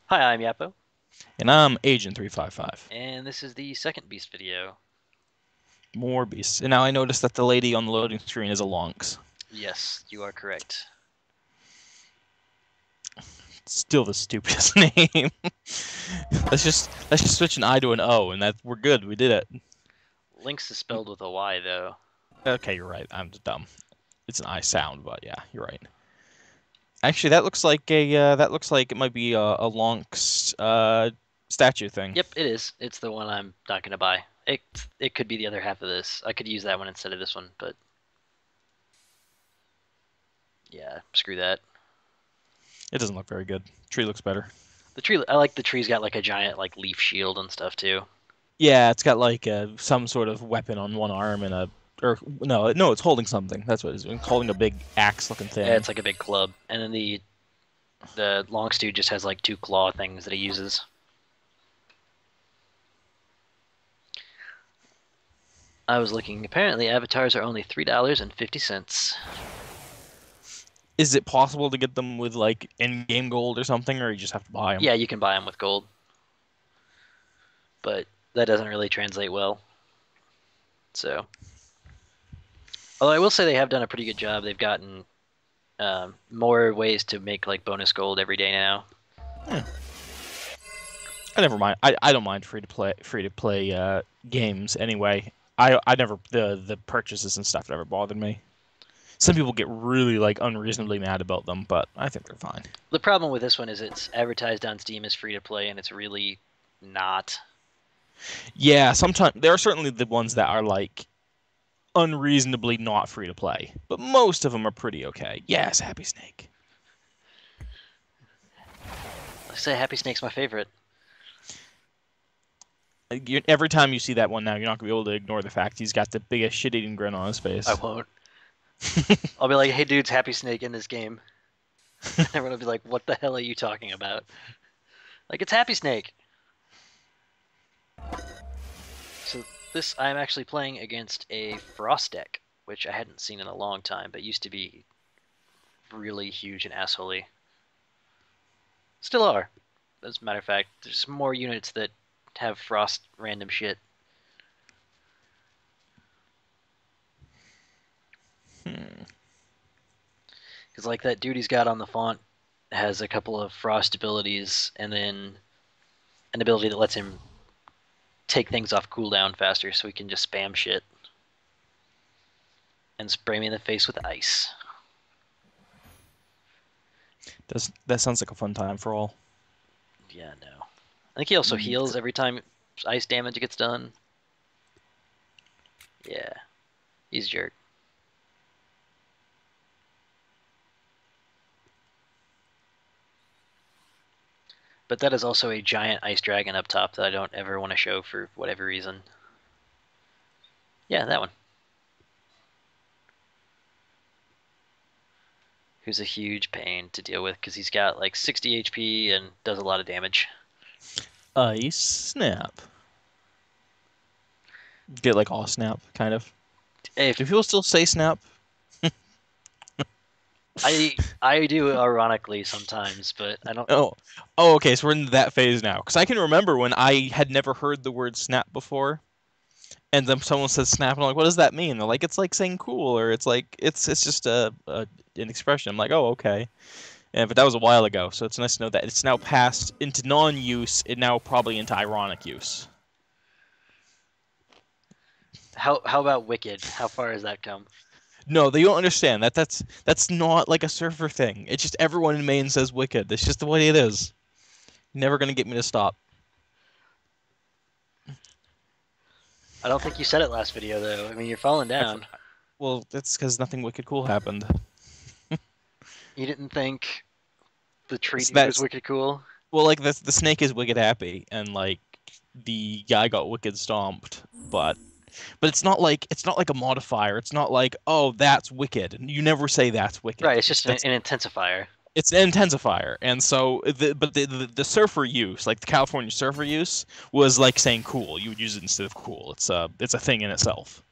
Hi, I'm Yappo, And I'm Agent 355. and this is the second Beast video. More beasts. And now I noticed that the lady on the loading screen is a Lonks. Yes, you are correct. Still the stupidest name. let's just switch an I to an O, and that we're good. We did it. Lynx is spelled with a Y, though. Okay, you're right. I'm dumb. It's an I sound, but yeah, you're right. Actually, that looks like it might be a Lonks statue thing. Yep, it is. It's the one I'm not gonna buy. It could be the other half of this. I could use that one instead of this one, but yeah, screw that. It doesn't look very good. Tree looks better. The tree, I like the tree's got like a giant like leaf shield and stuff too. Yeah, it's got like some sort of weapon on one arm and or no, it's holding something. That's what it is. It's holding a big axe-looking Yeah, thing. it's like a big club, and then the long stew just has like two claw things that he uses. I was looking. Apparently, avatars are only $3.50. Is it possible to get them with like in-game gold or something, or you just have to buy them? Yeah, you can buy them with gold, but that doesn't really translate well. So, although I will say they have done a pretty good job. They've gotten more ways to make like bonus gold every day now. Yeah. I never mind. I don't mind free to play games anyway. I never the purchases and stuff never bothered me. Some people get really like unreasonably mad about them, but I think they're fine. The problem with this one is it's advertised on Steam as free to play, and it's really not. Yeah, sometimes there are certainly the ones that are like unreasonably not free to play, but most of them are pretty okay. Yes, Happy Snake. I say Happy Snake's my favorite. Every time you see that one now, you're not gonna be able to ignore the fact he's got the biggest shit-eating grin on his I face. won't. I'll be like, "Hey, dude's Happy Snake in this game." And everyone will be like, "What the hell are you talking about?" Like, it's Happy Snake. So this, I'm actually playing against a Frost deck, which I hadn't seen in a long time, but used to be really huge and assholey. Still are. As a matter of fact, there's more units that have Frost random shit. Hmm. Because like that dude he's got on the font has a couple of Frost abilities, and then an ability that lets him take things off cooldown faster, so he can just spam shit and spray me in the face with ice. That sounds like a fun time for all. Yeah, no. I think he also Mm, heals every time ice damage gets done. Yeah, he's a jerk. But that is also a giant ice dragon up top that I don't ever want to show for whatever reason. Yeah, that one. Who's a huge pain to deal with because he's got like 60 HP and does a lot of damage. Ice Snap. Get like all snap, kind of. If Do people still say snap? I do ironically sometimes, but I don't. Oh, oh, okay. So we're in that phase now. Because I can remember when I had never heard the word snap before, and then someone says snap, and I'm like, "What does that mean?" They're like, "It's like saying cool," or "It's like it's just an expression." I'm like, "Oh, okay." Yeah, but that was a while ago, so it's nice to know that it's now passed into non-use, and now probably into ironic use. How about Wicked? How far has that come? No, they don't understand that's not like a surfer thing. It's just everyone in Maine says wicked. It's just the way it is. You're never gonna get me to stop. I don't think you said it last video though. I mean, you're falling I've, down. well, that's because nothing wicked cool happened. You didn't think the tree It's dude was that's wicked cool? well, like the snake is wicked happy, and like the guy got wicked stomped, but it's not like a modifier. It's not like, oh, that's wicked. You never say that's Right, wicked. it's just an intensifier. It's an intensifier, and so the surfer use, like the California surfer use, was like saying cool. You would use it instead of cool. It's a thing in itself.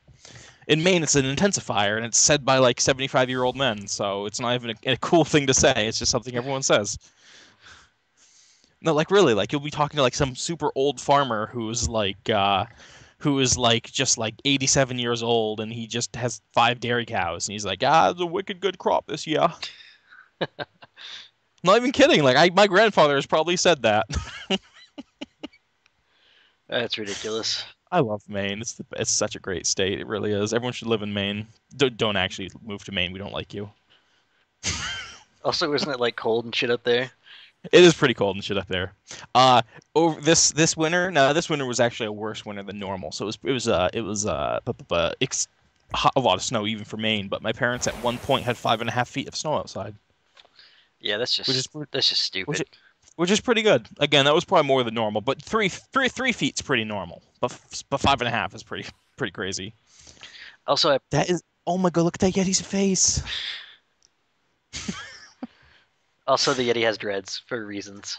In Maine, it's an intensifier, and it's said by like 75-year-old men, so it's not even a cool thing to say. It's just something everyone says. No, like really, like you'll be talking to like some super old farmer who is like just like 87 years old and he just has 5 dairy cows and he's like, it's a wicked good crop this year. Not even kidding. Like my grandfather has probably said that. That's ridiculous. I love Maine. It's such a great state. It really is. Everyone should live in Maine. Don't actually move to Maine. We don't like you. Also, isn't it like cold and shit up there? It is pretty cold and shit up there. Over this winter, no, this winter was actually a worse winter than normal. So a lot of snow even for Maine. But my parents at one point had 5.5 feet of snow outside, Yeah, which is that's just which stupid. is, which is pretty good. Again, that was probably more than normal, but 3 feet's pretty normal. But 5.5 is pretty crazy. Also, That is, oh my God, look at that Yeti's face. the Yeti has dreads for reasons.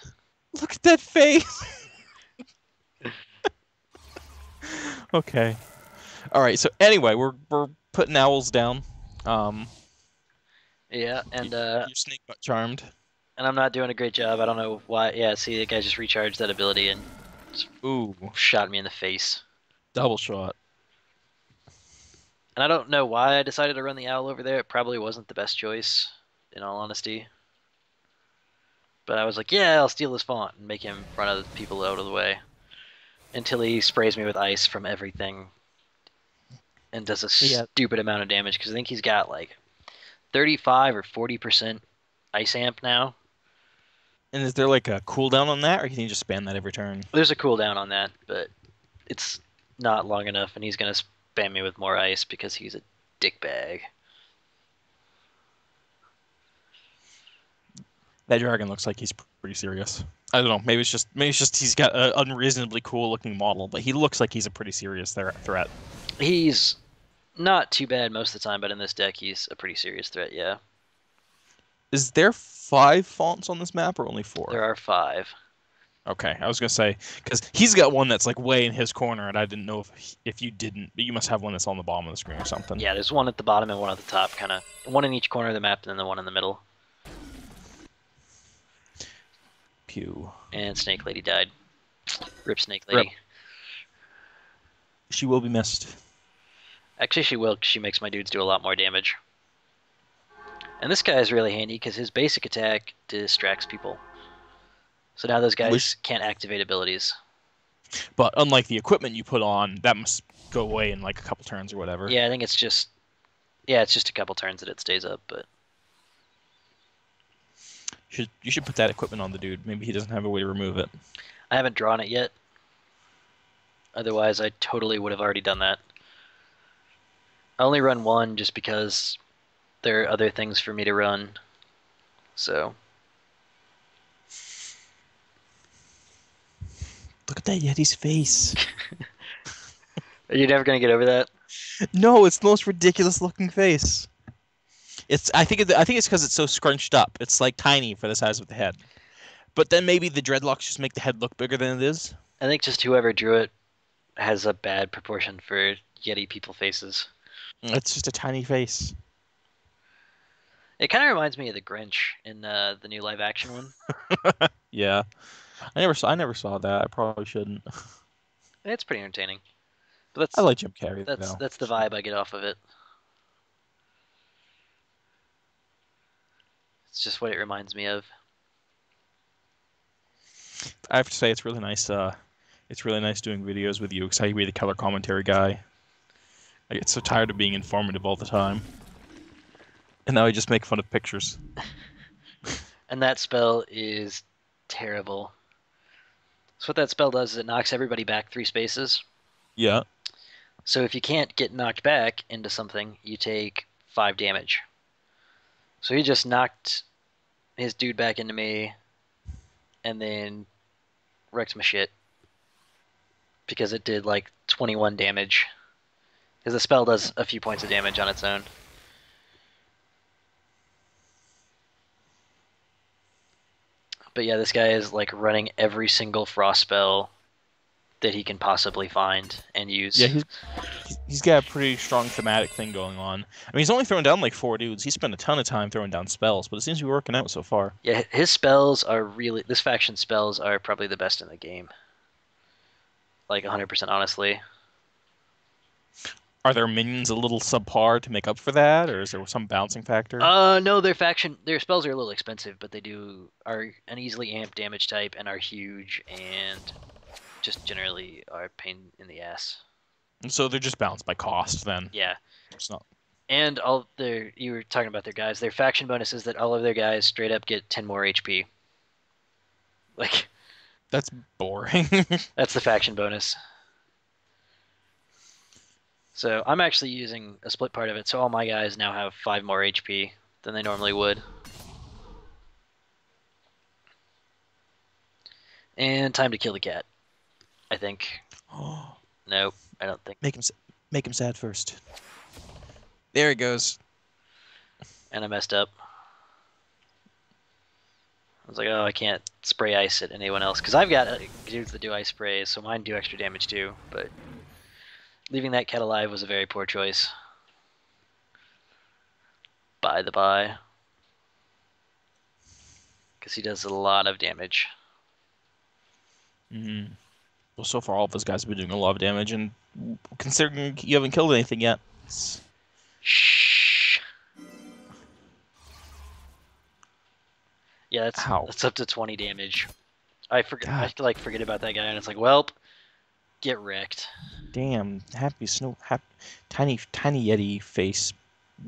Look at that face. Okay. All right. So anyway, we're putting owls down. Um, Yeah, your snake got charmed. and I'm not doing a great job. I don't know why. Yeah, see, the guy just recharged that ability and Ooh, shot me in the face. double shot. And I don't know why I decided to run the owl over there. It probably wasn't the best choice, in all honesty. But I was like, yeah, I'll steal this font and make him run other people out of the way. Until he sprays me with ice from everything and does a Yeah. stupid amount of damage. Because I think he's got like 35 or 40% ice amp now. And is there like a cooldown on that, or can you just spam that every turn? There's a cooldown on that, but it's not long enough, and he's going to spam me with more ice because he's a dickbag. That dragon looks like he's pretty serious. I don't know. Maybe it's just he's got an unreasonably cool looking model, but he looks like he's a pretty serious threat. He's not too bad most of the time, but in this deck, he's a pretty serious threat, yeah. Is there 5 fonts on this map or only There 4? are 5. Okay, I was gonna say because he's got one that's like way in his corner, and I didn't know if you didn't, but you must have one that's on the bottom of the screen or something. Yeah, there's one at the bottom and one at the top, kind of. One in each corner of the map, and then the one in the middle. Pew. And Snake Lady died. Rip Snake Lady. Rip. She will be missed. Actually, she will, 'cause she makes my dudes do a lot more damage. And this guy is really handy, because his basic attack distracts people. So now those guys can't activate abilities. But unlike the equipment you put on, that must go away in like a couple turns or whatever. Yeah, I think it's just... Yeah, it's just a couple turns that it stays up, but... You should put that equipment on the dude. Maybe he doesn't have a way to remove it. I haven't drawn it yet. Otherwise, I totally would have already done that. I only run one just because there are other things for me to run. So... Look at that Yeti's face. You're never going to get over that? No, it's the most ridiculous looking face. I think it's because it's so scrunched up. It's like tiny for the size of the head. But then maybe the dreadlocks just make the head look bigger than it is. I think just whoever drew it has a bad proportion for Yeti people faces. It's just a tiny face. It kind of reminds me of the Grinch in the new live action one. Yeah. I never saw that. I probably shouldn't. It's pretty entertaining. But I like Jim Carrey though. that's the vibe I get off of it. It's just what it reminds me of. I have to say it's really nice. It's really nice doing videos with you because I be the color commentary guy. I get so tired of being informative all the time, and now I just make fun of pictures. And that spell is terrible. So what that spell does is it knocks everybody back 3 spaces. Yeah. So if you can't get knocked back into something, you take 5 damage. So he just knocked his dude back into me and then wrecked my shit. Because it did like 21 damage. Because the spell does a few points of damage on its own. But yeah, this guy is like running every single frost spell that he can possibly find and Yeah, use. he's got a pretty strong thematic thing going on. I mean, he's only thrown down like 4 dudes. He spent a ton of time throwing down spells, but it seems to be working out so far. Yeah, his spells are really this faction spells are probably the best in the game. Like 100% honestly. Are their minions a little subpar to make up for that, or is there some bouncing factor? No, their spells are a little expensive, but are an easily amped damage type and are huge and just generally are a pain in the ass. And so they're just balanced by cost then. Yeah. It's not. And you were talking about their guys. Their faction bonus is that all of their guys straight up get 10 more HP. Like That's boring. that's the faction bonus. So I'm actually using a split part of it, so all my guys now have 5 more HP than they normally would. And time to kill the cat, I think. Nope, I don't think. Make him sad first. There he goes. And I messed up. I was like, oh, I can't spray ice at anyone else. Because I've got dudes that do ice sprays, so mine do extra damage too. But leaving that cat alive was a very poor choice. By the by. Because he does a lot of damage. Mm-hmm. Well, so far all of those guys have been doing a lot of damage, and considering you haven't killed anything yet, Shh. Yeah, that's up to 20 damage. I forget about that guy, and it's like, welp, get wrecked. Damn, tiny Yeti face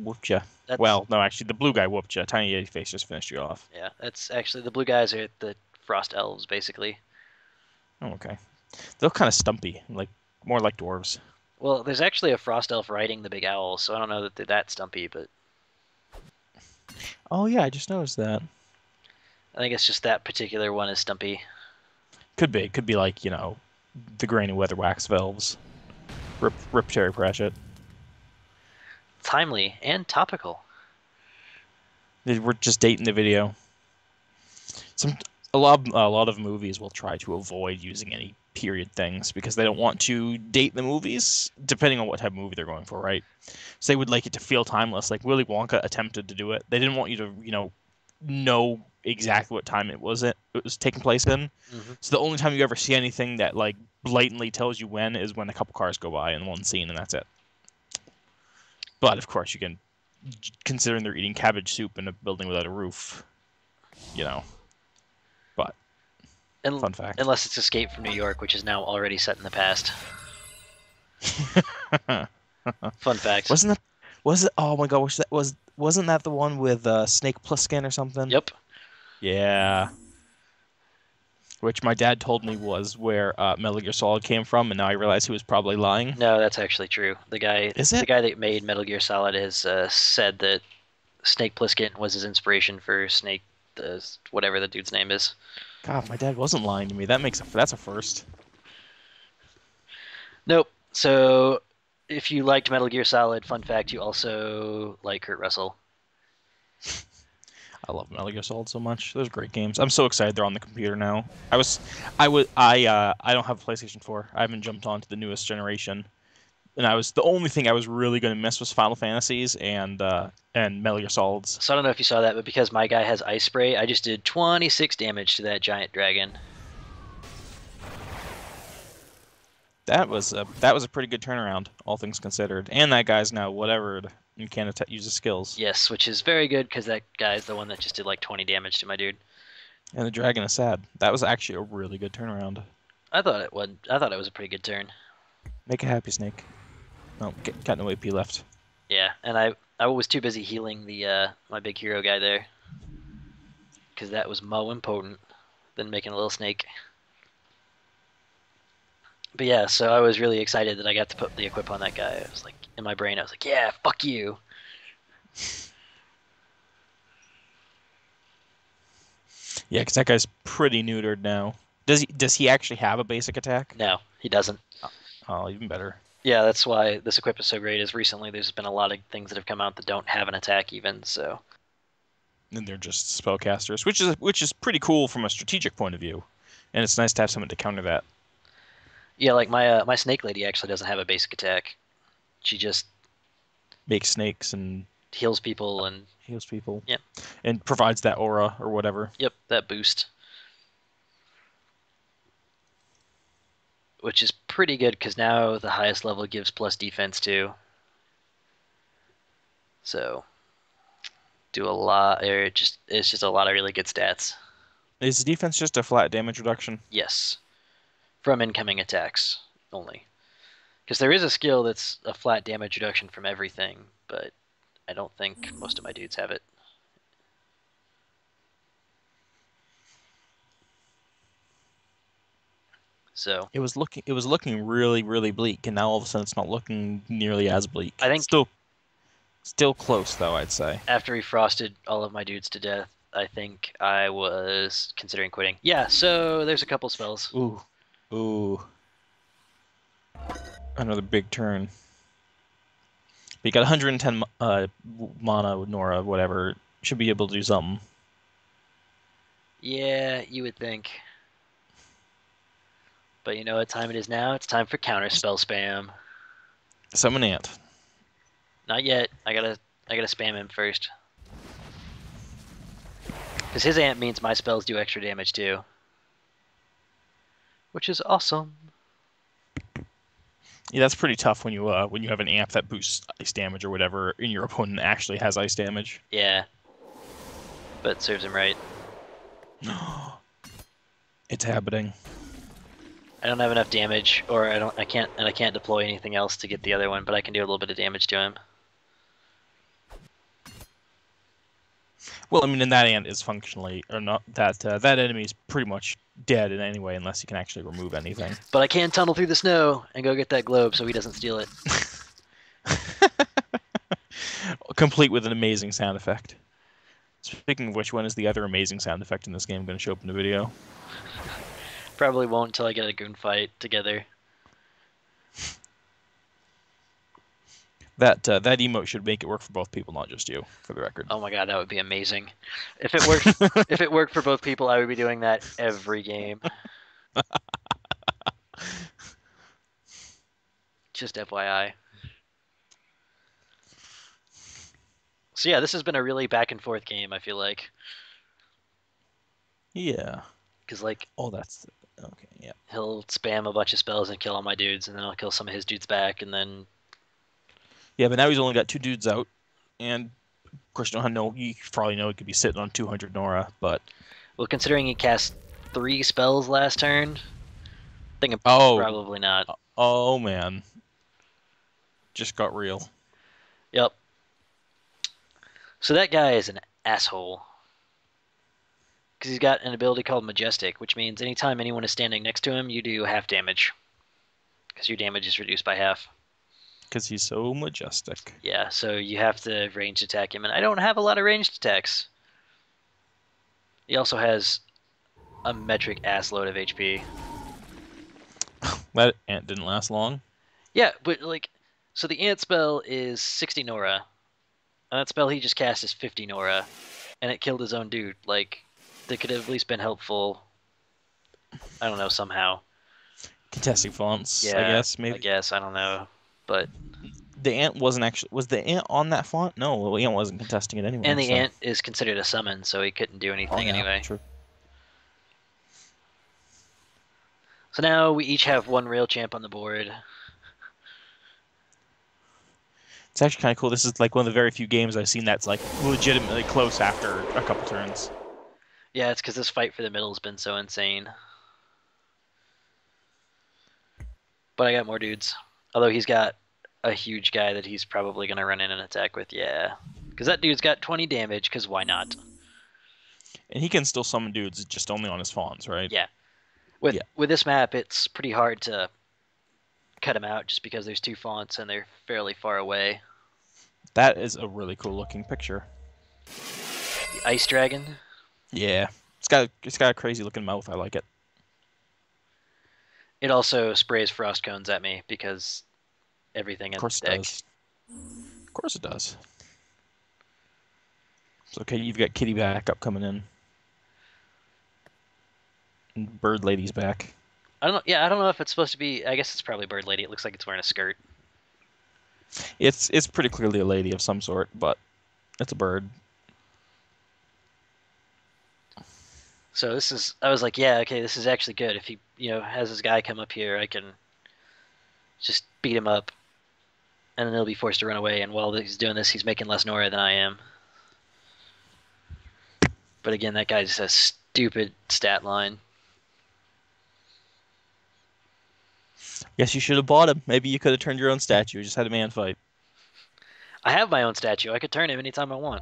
whooped ya. Well, no, actually, the blue guy whooped ya. Tiny Yeti face just finished you off. Yeah, that's actually the blue guys are the frost elves, basically. Oh, okay. They're kind of stumpy, more like dwarves. Well, there's actually a frost elf riding the big owl, so I don't know that they're that stumpy, but Oh yeah, I just noticed that. I think it's just that particular one is stumpy. Could be like, the grainy weatherwax elves. Rip Terry Pratchett. Timely and topical. They were just dating the video. A lot of movies will try to avoid using any period things because they don't want to date the movies, depending on what type of movie they're going for, right? So they would like it to feel timeless. Like Willy Wonka attempted to do it. They didn't want you to, know exactly what time it was taking place in. Mm-hmm. So the only time you ever see anything that like blatantly tells you when is when a couple cars go by in one scene, and that's it. But of course, you can, considering they're eating cabbage soup in a building without a roof, But fun fact. Unless it's Escape from New York, which is now already set in the past. Fun fact. Oh my god, wasn't that the one with Snake Plissken or something? Yep. Yeah. Which my dad told me was where Metal Gear Solid came from, and now I realize he was probably lying. No, that's actually true. The guy that made Metal Gear Solid has said that Snake Plissken was his inspiration for Snake, whatever the dude's name is. God, my dad wasn't lying to me. That's a first. Nope. So, if you liked Metal Gear Solid, fun fact, you also like Kurt Russell. I love Metal Gear Solid so much. Those are great games. I'm so excited they're on the computer now. I don't have a PlayStation 4. I haven't jumped onto the newest generation. And the only thing I was really going to miss was Final Fantasies and Metal Gear Solids. So I don't know if you saw that, but because my guy has Ice Spray, I just did 26 damage to that giant dragon. That was a pretty good turnaround, all things considered. And that guy's now whatever and can't use his skills. Yes, which is very good because that guy's the one that just did like 20 damage to my dude. And the dragon is sad. That was actually a really good turnaround. I thought it was a pretty good turn. Make a happy Snake. Oh, got no AP left. Yeah, and I was too busy healing the my big hero guy there because that was more important than making a little snake. But yeah, so I was really excited that I got to put the equip on that guy. I was like, in my brain, I was like, yeah, fuck you. Yeah, because that guy's pretty neutered now. Does he actually have a basic attack? No, he doesn't. Oh, even better. Yeah, that's why this equip is so great. Is recently there's been a lot of things that have come out that don't have an attack even. So. And they're just spellcasters, which is pretty cool from a strategic point of view, and it's nice to have someone to counter that. Yeah, like my snake lady actually doesn't have a basic attack. She just Makes snakes and heals people and heals people yep, and provides that aura or whatever. yep, that boost, which is pretty good because now the highest level gives plus defense too. So do a lot, or it's just a lot of really good stats. Is defense just a flat damage reduction? Yes, from incoming attacks only. Because there is a skill that's a flat damage reduction from everything, but I don't think most of my dudes have it. So It was looking really, really bleak, and now all of a sudden it's not looking nearly as bleak. I think Still close though, I'd say. after he frosted all of my dudes to death, I think I was considering quitting. Yeah, so there's a couple spells. Ooh. Ooh. Another big turn. But you got 110 mana with Nora, whatever. Should be able to do something. Yeah, you would think. But you know what time it is now? It's time for counter spell spam. Summon Ant. Not yet. I gotta spam him first. Because his ant means my spells do extra damage too. Which is awesome. Yeah, that's pretty tough when you have an amp that boosts ice damage or whatever, and your opponent actually has ice damage. Yeah. But it serves him right. It's happening. I don't have enough damage, or I can't deploy anything else to get the other one, but I can do a little bit of damage to him. Well, I mean, and that ant is functionally, or not, that enemy is pretty much dead in any way unless you can actually remove anything. But I can tunnel through the snow and go get that globe so he doesn't steal it. Complete with an amazing sound effect. Speaking of which, when is the other amazing sound effect in this game going to show up in the video? Probably won't until I get a goon fight together. That emote should make it work for both people, not just you, for the record. Oh my god, that would be amazing. If it worked for both people, I would be doing that every game. Just FYI. So yeah, this has been a really back and forth game, I feel like. Yeah. Because like Oh, that's okay. Yeah. he'll spam a bunch of spells and kill all my dudes, and then I'll kill some of his dudes back, and then Yeah, but now he's only got 2 dudes out, and of course you don't know. You probably know he could be sitting on 200 Nora, but well, considering he cast 3 spells last turn, thinking oh, probably not. oh man, just got real. Yep. So that guy is an asshole. Because he's got an ability called Majestic, which means anytime anyone is standing next to him, you do half damage. Because your damage is reduced by half. Because he's so majestic. Yeah, so you have to ranged attack him, and I don't have a lot of ranged attacks. He also has a metric ass load of HP. That ant didn't last long. Yeah, but like, so the ant spell is 60 Nora, and that spell he just cast is 50 Nora, and it killed his own dude. Like, they could have at least been helpful. I don't know, somehow. Contesting fonts, Yeah, I guess, maybe. I guess, I don't know. But The ant wasn't actually... Was the ant on that font? No, the ant wasn't contesting it anyway. and the so. ant is considered a summon, so he couldn't do anything anyway. True. So now we each have one rail champ on the board. It's actually kind of cool. This is like one of the very few games I've seen that's like legitimately close after a couple turns. Yeah, it's because this fight for the middle has been so insane. But I got more dudes. Although he's got a huge guy that he's probably going to run in and attack with, yeah. Because that dude's got 20 damage, because why not? And he can still summon dudes, just only on his fawns, right? Yeah. With this map, it's pretty hard to cut him out just because there's 2 fonts and they're fairly far away. That is a really cool looking picture. The Ice Dragon. Yeah. It's got a crazy looking mouth. I like it. It also sprays frost cones at me because everything in the deck. Of course it does. It's okay, you've got Kitty back up coming in. And Bird Lady's back. I don't know. Yeah, I don't know if it's supposed to be. I guess it's probably Bird Lady. It looks like it's wearing a skirt. It's pretty clearly a lady of some sort, but it's a bird. So this is. I was like, yeah, okay, this is actually good. If he, has this guy come up here, I can just beat him up, and then he'll be forced to run away. And while he's doing this, he's making less Nora than I am. But again, that guy just has stupid stat line. Guess you should have bought him. Maybe you could have turned your own statue. Just had a man fight. I have my own statue. I could turn him anytime I want.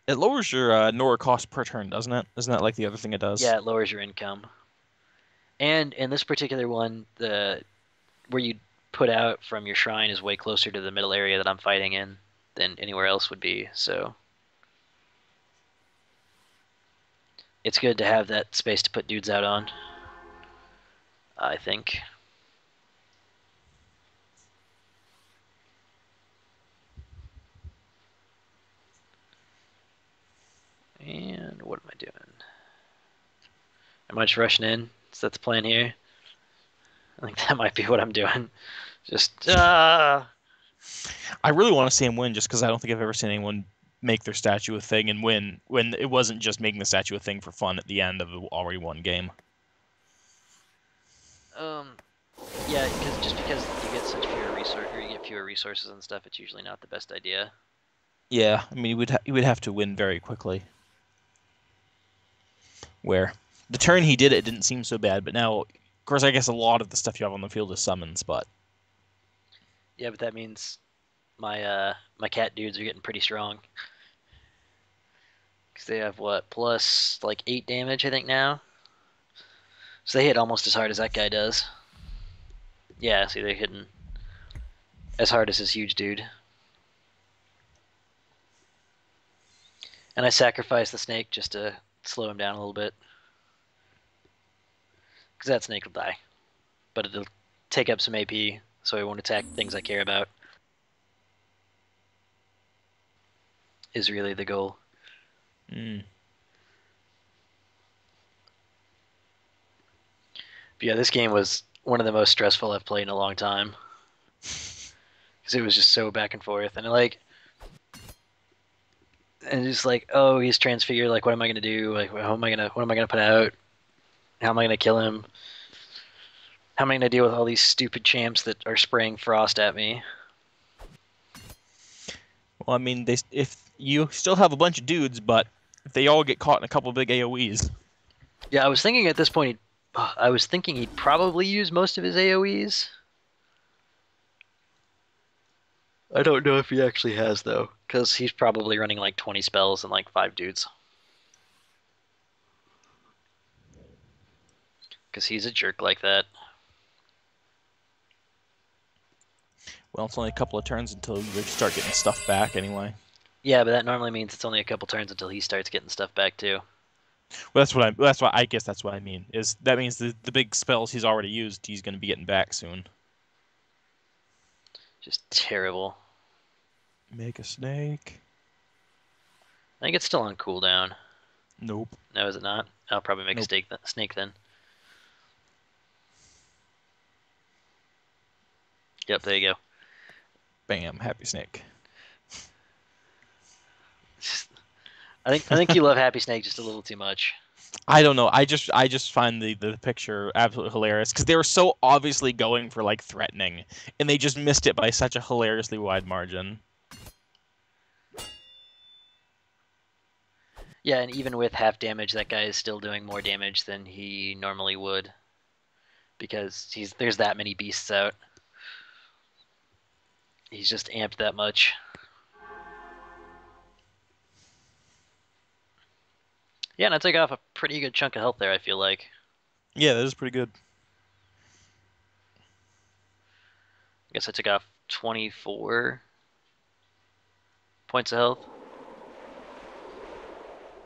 It lowers your Nora cost per turn, doesn't it? Isn't that like the other thing it does? Yeah, it lowers your income. And in this particular one, the where you put out from your shrine is way closer to the middle area that I'm fighting in than anywhere else would be. So it's good to have that space to put dudes out on, I think. And what am I doing? Am I just rushing in? Is that the plan here? I think that might be what I'm doing. Just, I really want to see him win just because I don't think I've ever seen anyone make their statue a thing and win when it wasn't just making the statue a thing for fun at the end of the already won game. um, yeah, because you get such fewer resources, or you get fewer resources and stuff, it's usually not the best idea. Yeah, I mean, he would have to win very quickly. Where the turn he did it didn't seem so bad, but now, of course, I guess a lot of the stuff you have on the field is summons, but Yeah, but that means my cat dudes are getting pretty strong. Because they have what, plus like 8 damage, I think now. So they hit almost as hard as that guy does. Yeah, see, they're hitting as hard as this huge dude. And I sacrifice the snake just to slow him down a little bit. Because that snake will die. But it'll take up some AP, so it won't attack things I care about. Is really the goal. mm. But yeah, this game was one of the most stressful I've played in a long time. Because it was just so back and forth. And just like, oh, he's transfigured. Like, what am I gonna do? Like, what am I gonna put out? How am I gonna kill him? How am I gonna deal with all these stupid champs that are spraying frost at me? Well, I mean, if you still have a bunch of dudes, but if they all get caught in a couple big AOE's. Yeah, I was thinking at this point, I was thinking he'd probably use most of his AOE's. I don't know if he actually has though, because he's probably running like 20 spells and like 5 dudes. Because he's a jerk like that. Well, it's only a couple of turns until you start getting stuff back anyway. Yeah, but that normally means it's only a couple turns until he starts getting stuff back too. Well, that's why I guess that's what I mean. Is that means the big spells he's already used, he's going to be getting back soon. Just terrible. Make a snake. I think it's still on cooldown. Nope. No, is it not? I'll probably make Nope. a snake then. Yep, there you go. Bam, happy snake. I think you love Happy Snake just a little too much. I don't know. I just find the picture absolutely hilarious because they were so obviously going for like threatening, and they just missed it by such a hilariously wide margin. Yeah, and even with half damage, that guy is still doing more damage than he normally would. Because there's that many beasts out. He's just amped that much. Yeah, and I took off a pretty good chunk of health there, I feel like. Yeah, that is pretty good. I guess I took off 24 points of health.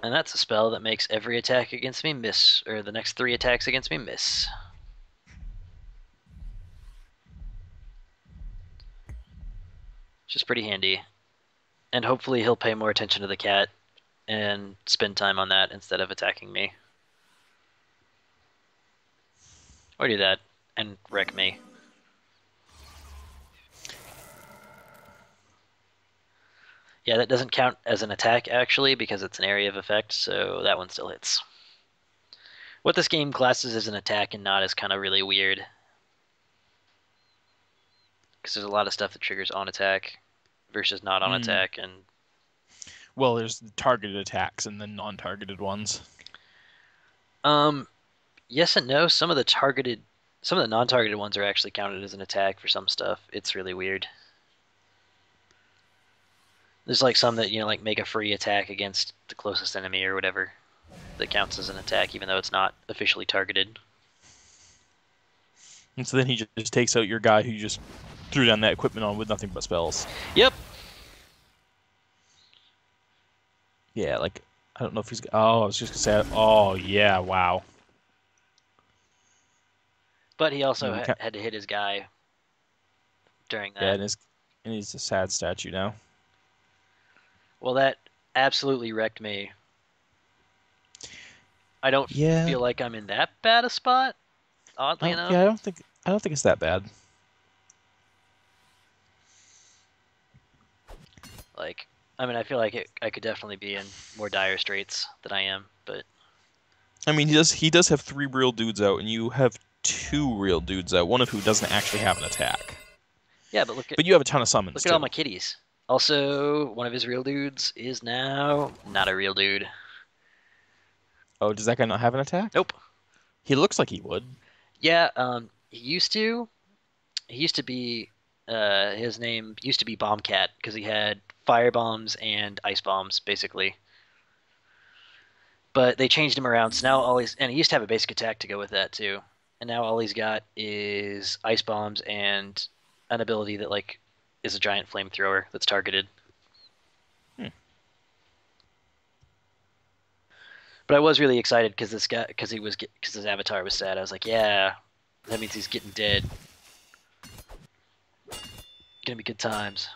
And that's a spell that makes every attack against me miss, or the next 3 attacks against me miss. Which is pretty handy. And hopefully he'll pay more attention to the cat and spend time on that instead of attacking me. Or do that and wreck me. Yeah, that doesn't count as an attack actually because it's an area of effect, so that one still hits. What this game classes as an attack and not is kind of really weird. Because there's a lot of stuff that triggers on attack versus not on Mm. attack, and Well, there's targeted attacks and then non-targeted ones. um, yes and no. Some of the non-targeted ones are actually counted as an attack for some stuff. It's really weird. There's like some that like make a free attack against the closest enemy or whatever that counts as an attack, even though it's not officially targeted. And so then he just takes out your guy who you just threw down that equipment on with nothing but spells. Yep. Yeah, like, I don't know if he's... Oh, I was just gonna say... Oh, yeah, wow. But he also Hmm, had to hit his guy during yeah, that. and he's a sad statue now. Well, that absolutely wrecked me. I don't Yeah, feel like I'm in that bad a spot, oddly enough. yeah, I don't think it's that bad. Like, I mean, I feel like I could definitely be in more dire straits than I am, but I mean, he does have 3 real dudes out, and you have 2 real dudes out, one of who doesn't actually have an attack. yeah. But But you have a ton of summons, look at all too. my kitties. Also, one of his real dudes is now not a real dude. Oh, does that guy not have an attack? Nope. He looks like he would. Yeah. He used to. He used to be. His name used to be Bombcat because he had fire bombs and ice bombs basically. But they changed him around, so now and he used to have a basic attack to go with that too. And now all he's got is ice bombs and an ability that like is a giant flamethrower that's targeted. Hmm. But I was really excited because this guy, because his avatar was sad. I was like, yeah, that means he's getting dead. Gonna be good times.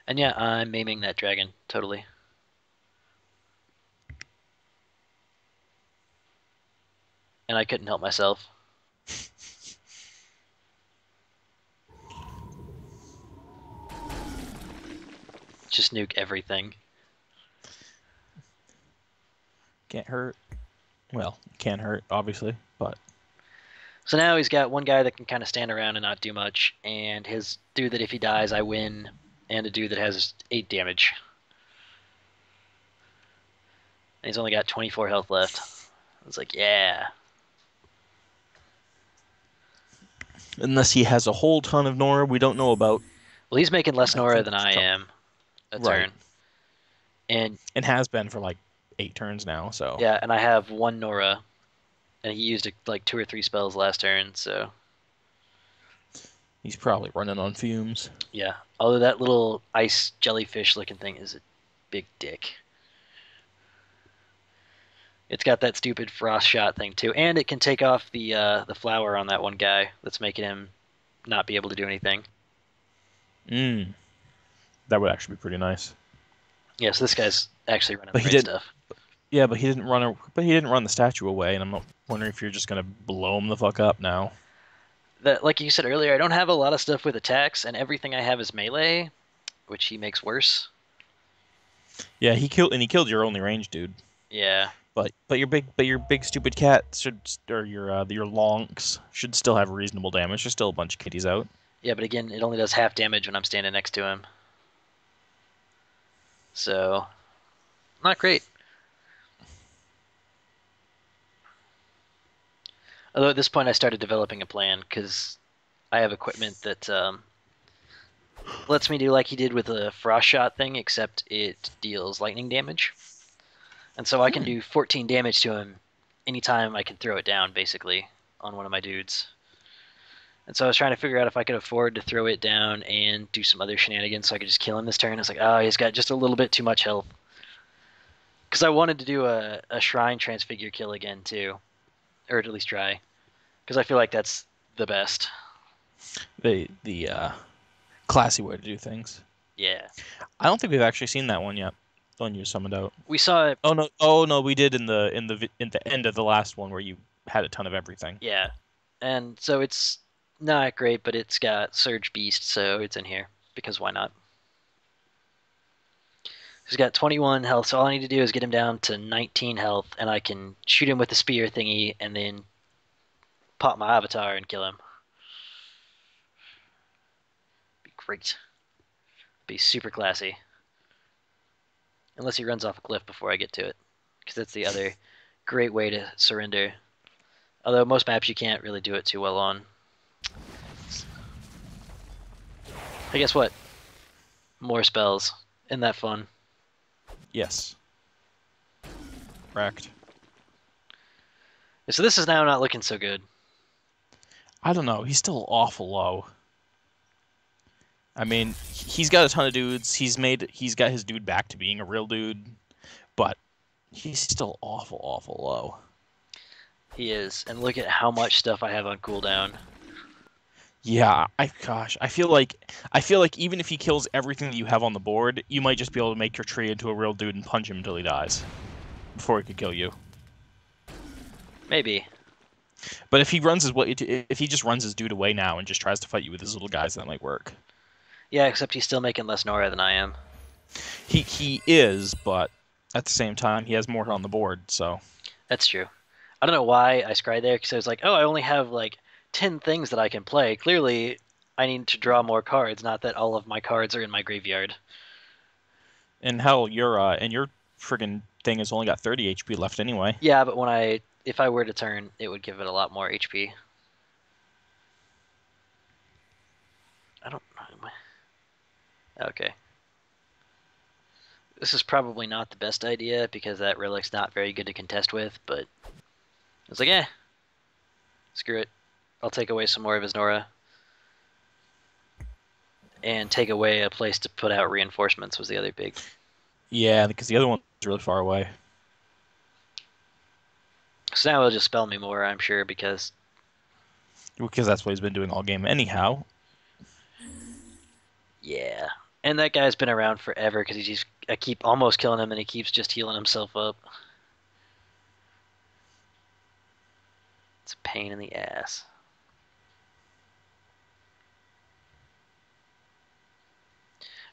And yeah, I'm maiming that dragon totally. And I couldn't help myself. Just nuke everything. Can't hurt. Well, can hurt, obviously, but... So now he's got one guy that can kind of stand around and not do much, and his dude that if he dies I win, and a dude that has 8 damage. And he's only got 24 health left. I was like, yeah. Unless he has a whole ton of Nora we don't know about. Well, he's making less I Nora think than it's I tough. am a Right. turn. And And has been for like 8 turns now, so... yeah, and I have 1 Nora, and he used like 2 or 3 spells last turn, so He's probably running on fumes. yeah. Although that little ice jellyfish looking thing is a big dick. It's got that stupid frost shot thing too, and it can take off the flower on that one guy that's making him not be able to do anything. Mm. That would actually be pretty nice. Yeah, so this guy's actually running But the he right didn't... stuff. Yeah, but he didn't run the statue away, and I'm wondering if you're just gonna blow him the fuck up now. That, like you said earlier, I don't have a lot of stuff with attacks, and everything I have is melee, which he makes worse. Yeah, he killed your only range dude. Yeah. But your big stupid cat should, or your lonks should still have reasonable damage. There's still a bunch of kitties out. Yeah, but again, it only does half damage when I'm standing next to him. So, not great. Although at this point I started developing a plan, because I have equipment that lets me do like he did with the frost shot thing, except it deals lightning damage. And so I can do 14 damage to him anytime I can throw it down, basically, on one of my dudes. And so I was trying to figure out if I could afford to throw it down and do some other shenanigans so I could just kill him this turn. I was like, oh, he's got just a little bit too much health. Because I wanted to do a Shrine Transfigure kill again, too. Or at least try. Because I feel like that's the best. The classy way to do things. Yeah. I don't think we've actually seen that one yet. The one you summoned out. We saw it. Oh no, we did in the end of the last one where you had a ton of everything. Yeah, and so it's not great, but it's got Surge Beast, so it's in here because why not? He's got 21 health, so all I need to do is get him down to 19 health, and I can shoot him with the spear thingy, and then pop my avatar and kill him. Be great. Be super classy. Unless he runs off a cliff before I get to it, because that's the other great way to surrender. Although most maps you can't really do it too well on. Hey, guess what? More spells. Isn't that fun? Yes. Wrecked. So this is now not looking so good. I don't know. He's still awful low. I mean, he's got a ton of dudes. He's got his dude back to being a real dude, but he's still awful, awful low. He is. And look at how much stuff I have on cooldown. Yeah, I feel like even if he kills everything that you have on the board, you might just be able to make your tree into a real dude and punch him until he dies before he could kill you. Maybe. But if he just runs his dude away now and just tries to fight you with his little guys, that might work. Yeah, except he's still making less Nora than I am. He is, but at the same time, he has more on the board, so. That's true. I don't know why I scryed there, because I was like, oh, I only have like 10 things that I can play. Clearly, I need to draw more cards, not that all of my cards are in my graveyard. And hell, your friggin' thing has only got 30 HP left anyway. Yeah, but if I were to turn, it would give it a lot more HP. I don't know. Okay. This is probably not the best idea because that relic's not very good to contest with, but I was like, eh, screw it. I'll take away some more of his Nora. And take away a place to put out reinforcements was the other big. Yeah, because the other one's really far away. So now he'll just spell me more, I'm sure, because that's what he's been doing all game anyhow. yeah. And that guy's been around forever because I keep almost killing him and he keeps just healing himself up. It's a pain in the ass.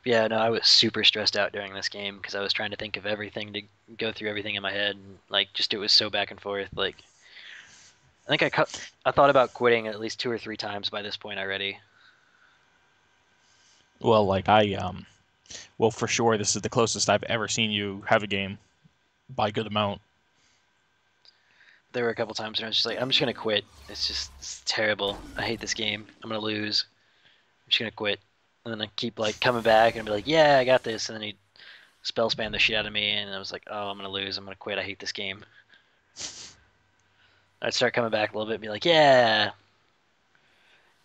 Yeah, no, I was super stressed out during this game because I was trying to think of everything to go through everything in my head, and like just it was so back and forth. Like, I think I thought about quitting at least 2 or 3 times by this point already. Well, well, for sure, this is the closest I've ever seen you have a game by a good amount. There were a couple times where I was just like, I'm just gonna quit. It's terrible. I hate this game. I'm gonna lose. I'm just gonna quit. And then I keep like coming back and be like, yeah, I got this. And then he'd spell spam the shit out of me, and I was like, oh, I'm gonna lose. I'm gonna quit. I hate this game. I'd start coming back a little bit and be like, yeah.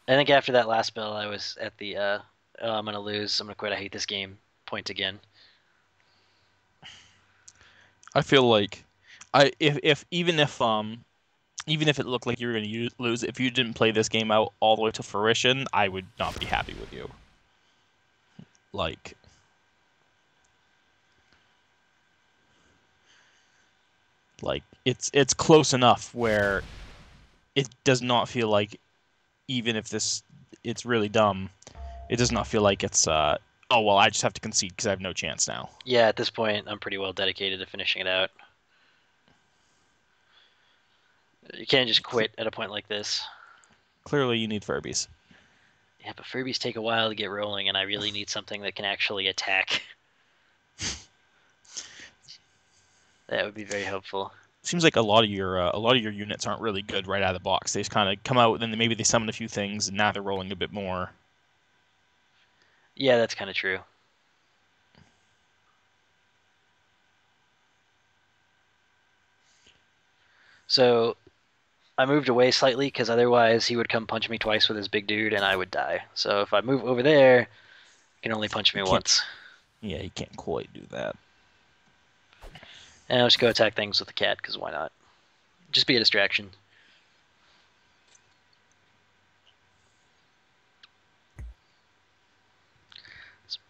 I think after that last spell, I was at the, oh, I'm gonna lose. I'm gonna quit. I hate this game. Point again. I feel like even if it looked like you were going to lose, if you didn't play this game out all the way to fruition, I would not be happy with you. Like it's close enough where it does not feel like, even if it's really dumb, it does not feel like it's oh well, I just have to concede because I have no chance now. Yeah, at this point, I'm pretty well dedicated to finishing it out. You can't just quit at a point like this. Clearly, you need Furbies. Yeah, but Furbies take a while to get rolling, and I really need something that can actually attack. That would be very helpful. Seems like a lot of your units aren't really good right out of the box. They just kind of come out, and then maybe they summon a few things, and now they're rolling a bit more. Yeah, that's kind of true. So I moved away slightly because otherwise he would come punch me twice with his big dude and I would die. So if I move over there, he can only punch me once. Yeah, he can't quite do that. And I'll just go attack things with the cat because why not? Just be a distraction.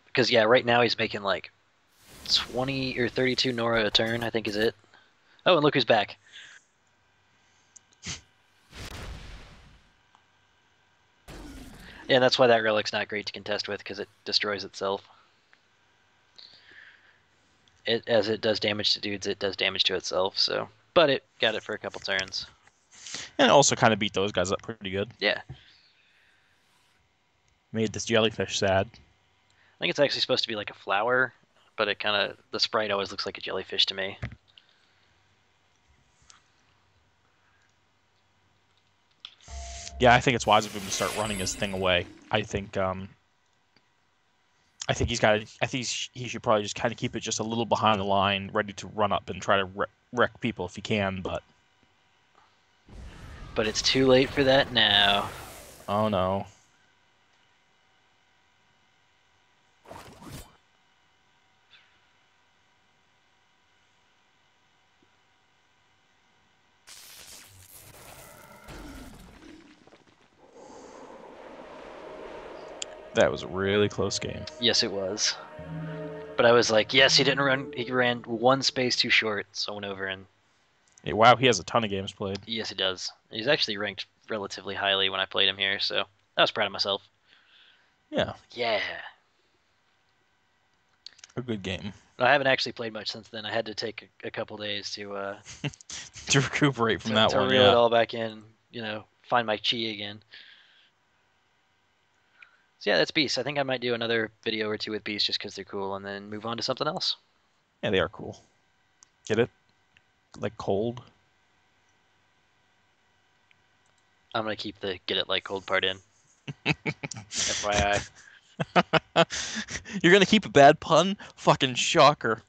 Because yeah, right now he's making like 20 or 32 Nora a turn, I think is it. Oh, and look who's back. Yeah, that's why that relic's not great to contest with, because it destroys itself. As it does damage to dudes, it does damage to itself, so. But it got it for a couple turns. And also kind of beat those guys up pretty good. Yeah. Made this jellyfish sad. I think it's actually supposed to be like a flower, but it kind of, the sprite always looks like a jellyfish to me. Yeah, I think it's wise of him to start running his thing away. I think he's got. I think he should probably just kind of keep it just a little behind the line, ready to run up and try to wreck people if he can. But it's too late for that now. Oh no. That was a really close game. Yes, it was. But I was like, yes, he didn't run. He ran one space too short, so I went over and. Yeah, wow, he has a ton of games played. Yes, he does. He's actually ranked relatively highly when I played him here, so I was proud of myself. Yeah. Yeah. A good game. I haven't actually played much since then. I had to take a couple days to to recuperate from that to one. reel Yeah. it all back in. Find my chi again. So yeah, that's Beast. I think I might do another video or two with Beast just because they're cool, and then move on to something else. Yeah, they are cool. Get it? Like cold. I'm gonna keep the get it like cold part in. FYI. You're gonna keep a bad pun? Fucking shocker.